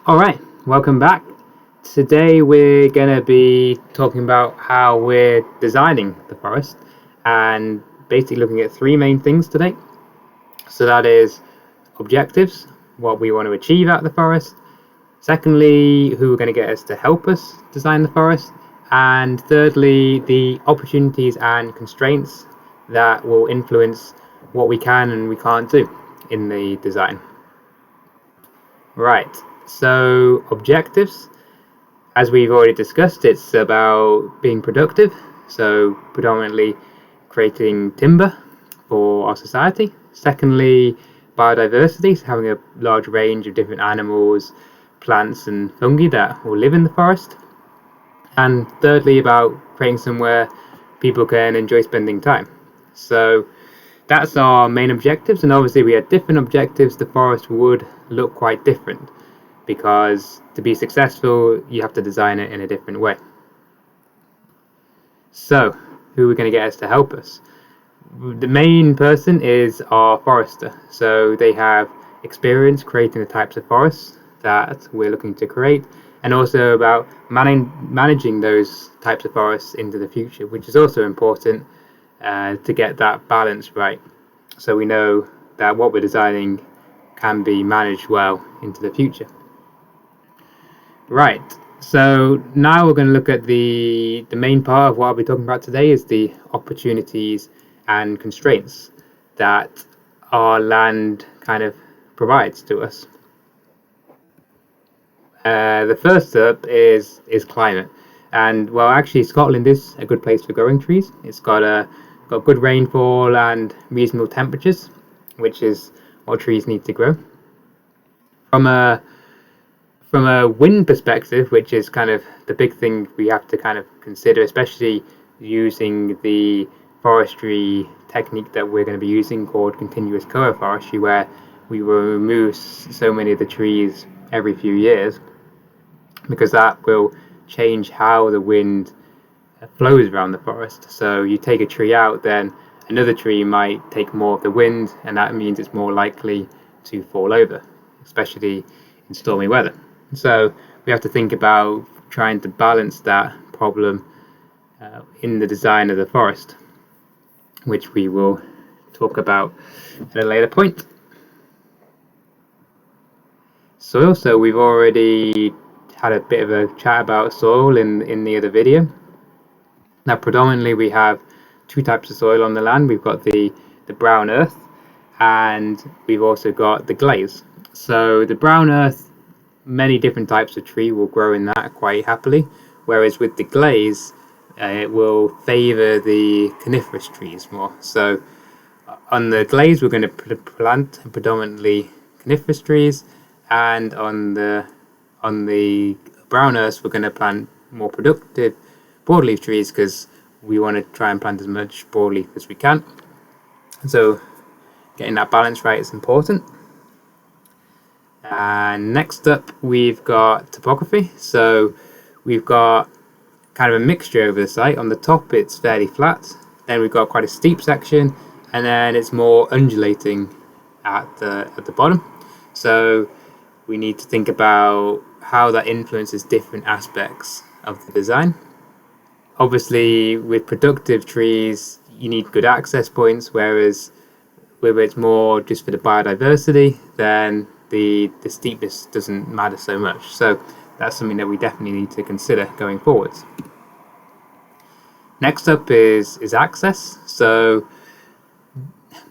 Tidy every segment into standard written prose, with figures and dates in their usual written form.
Alright, welcome back. Today we're going to be talking about how we're designing the forest and basically looking at three main things today. So that is objectives, what we want to achieve out of the forest. Secondly, who are going to get us to help us design the forest. And thirdly, the opportunities and constraints that will influence what we can and we can't do in the design. Right, so objectives, as we've already discussed, it's about being productive, so predominantly creating timber for our society. Secondly, biodiversity, so having a large range of different animals, plants and fungi that will live in the forest. And thirdly, about creating somewhere people can enjoy spending time. So that's our main objectives, and obviously we had different objectives. The forest would look quite different because to be successful you have to design it in a different way. So who are we going to get us to help us? The main person is our forester, so they have experience creating the types of forests that we're looking to create, and also about managing those types of forests into the future, which is also important to get that balance right, so we know that what we're designing can be managed well into the future. Right, so now we're going to look at the main part of what I'll be talking about today is the opportunities and constraints that our land kind of provides to us. The first up is climate, and well, actually Scotland is a good place for growing trees. It's got good rainfall and reasonable temperatures, which is what trees need to grow. From a wind perspective, which is kind of the big thing we have to kind of consider, especially using the forestry technique that we're going to be using called continuous cover forestry, where we will remove so many of the trees every few years, because that will change how the wind flows around the forest. So you take a tree out, then another tree might take more of the wind, and that means it's more likely to fall over, especially in stormy weather. So we have to think about trying to balance that problem in the design of the forest, which we will talk about at a later point. Soil, so we've already had a bit of a chat about soil in the other video. Now predominantly we have two types of soil on the land. We've got the brown earth, and we've also got the glaze. So the brown earth, many different types of tree will grow in that quite happily, whereas with the glaze it will favor the coniferous trees more. So on the glaze we're going to plant predominantly coniferous trees, and on the brown earth we're going to plant more productive broadleaf trees, because we want to try and plant as much broadleaf as we can. So getting that balance right is important. And next up we've got topography. So we've got kind of a mixture over the site. On the top it's fairly flat, then we've got quite a steep section, and then it's more undulating at the bottom. So we need to think about how that influences different aspects of the design. Obviously with productive trees you need good access points, whereas whether it's more just for the biodiversity, then the steepness doesn't matter so much. So that's something that we definitely need to consider going forwards. Next up is access. So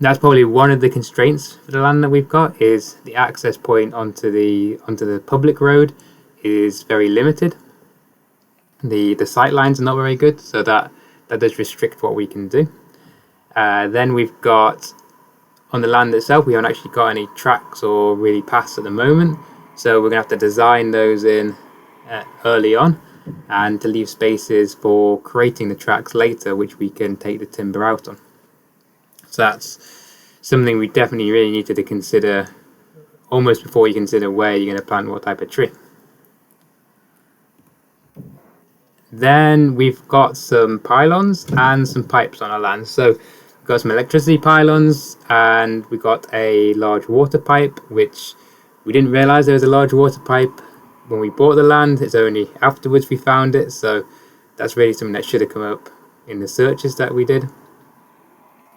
that's probably one of the constraints for the land that we've got, is the access point onto the public road is very limited. The sight lines are not very good, so that does restrict what we can do. Then we've got, on the land itself, we haven't actually got any tracks or really paths at the moment, so we're going to have to design those in early on, and to leave spaces for creating the tracks later, which we can take the timber out on. So that's something we definitely really need to consider almost before you consider where you're going to plant what type of tree. Then we've got some pylons and some pipes on our land. So we've got some electricity pylons, and we've got a large water pipe, which we didn't realize there was a large water pipe when we bought the land. It's only afterwards we found it, so that's really something that should have come up in the searches that we did,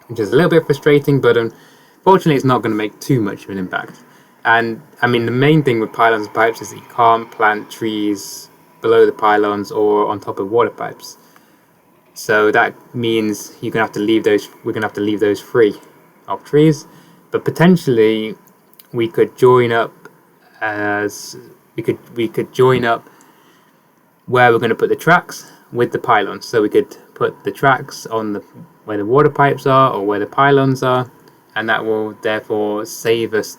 which is a little bit frustrating, but unfortunately it's not going to make too much of an impact. And I mean, the main thing with pylons and pipes is that you can't plant trees below the pylons or on top of water pipes. So that means you're gonna have to leave those. We're gonna have to leave those free of trees, but potentially we could join up as we could join up where we're going to put the tracks with the pylons. So we could put the tracks on where the water pipes are or where the pylons are, and that will therefore save us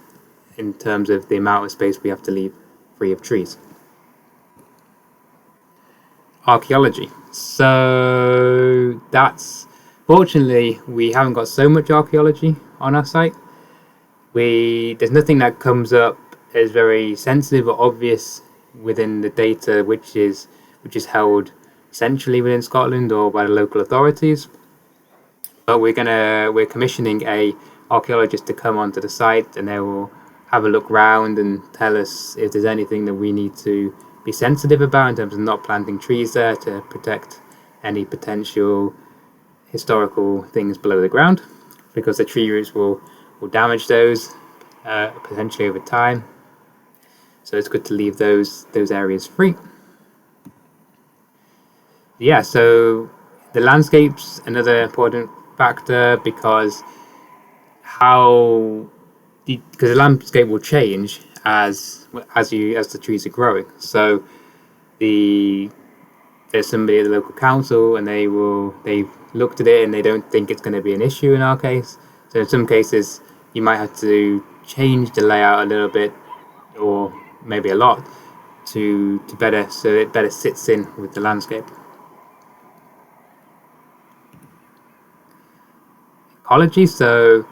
in terms of the amount of space we have to leave free of trees. Archaeology. So that's, fortunately, we haven't got so much archaeology on our site. There's nothing that comes up as very sensitive or obvious within the data which is held centrally within Scotland or by the local authorities. But we're commissioning a archaeologist to come onto the site, and they will have a look round and tell us if there's anything that we need to be sensitive about in terms of not planting trees there to protect any potential historical things below the ground, because the tree roots will damage those potentially over time. So it's good to leave those areas free. Yeah, so the landscape's another important factor, because the landscape will change as the trees are growing. So there's somebody at the local council, and they've looked at it and they don't think it's going to be an issue in our case. So in some cases you might have to change the layout a little bit, or maybe a lot, so it better sits in with the landscape. Ecology. So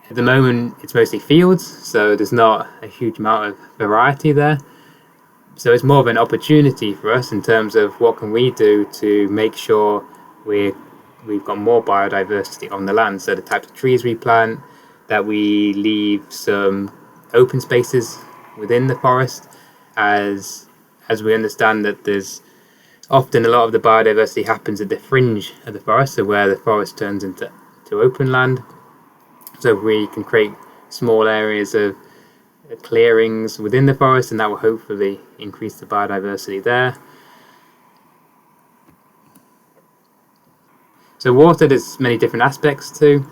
at the moment it's mostly fields, so there's not a huge amount of variety there. So it's more of an opportunity for us in terms of what can we do to make sure we've got more biodiversity on the land. So the types of trees we plant, that we leave some open spaces within the forest, as we understand that there's often a lot of the biodiversity happens at the fringe of the forest, so where the forest turns into open land. So we can create small areas of clearings within the forest, and that will hopefully increase the biodiversity there. So water, there's many different aspects to.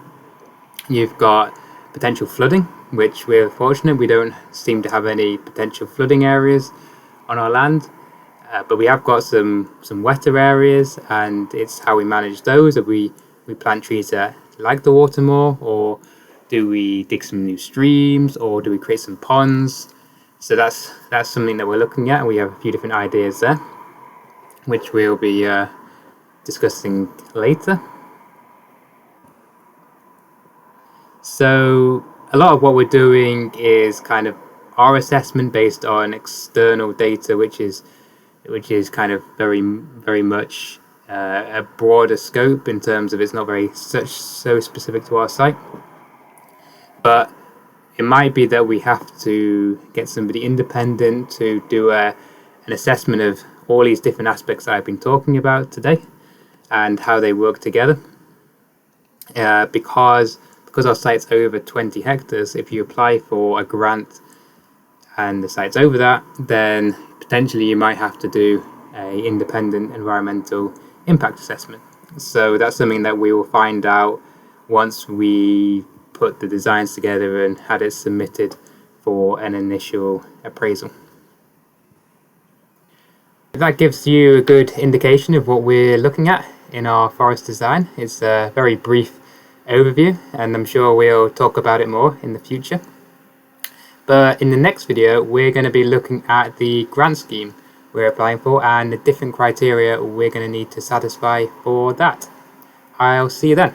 You've got potential flooding, which we're fortunate we don't seem to have any potential flooding areas on our land, but we have got some wetter areas, and it's how we manage those. If we plant trees that like the water more, or do we dig some new streams, or do we create some ponds? So that's something that we're looking at, and we have a few different ideas there, which we'll be discussing later. So a lot of what we're doing is kind of our assessment based on external data, which is kind of very much a broader scope in terms of it's not so specific to our site. But it might be that we have to get somebody independent to do an assessment of all these different aspects that I've been talking about today and how they work together. Because our site's over 20 hectares, if you apply for a grant and the site's over that, then potentially you might have to do an independent environmental impact assessment. So that's something that we will find out once we put the designs together and had it submitted for an initial appraisal. That gives you a good indication of what we're looking at in our forest design. It's a very brief overview, and I'm sure we'll talk about it more in the future. But in the next video, we're going to be looking at the grant scheme we're applying for and the different criteria we're going to need to satisfy for that. I'll see you then.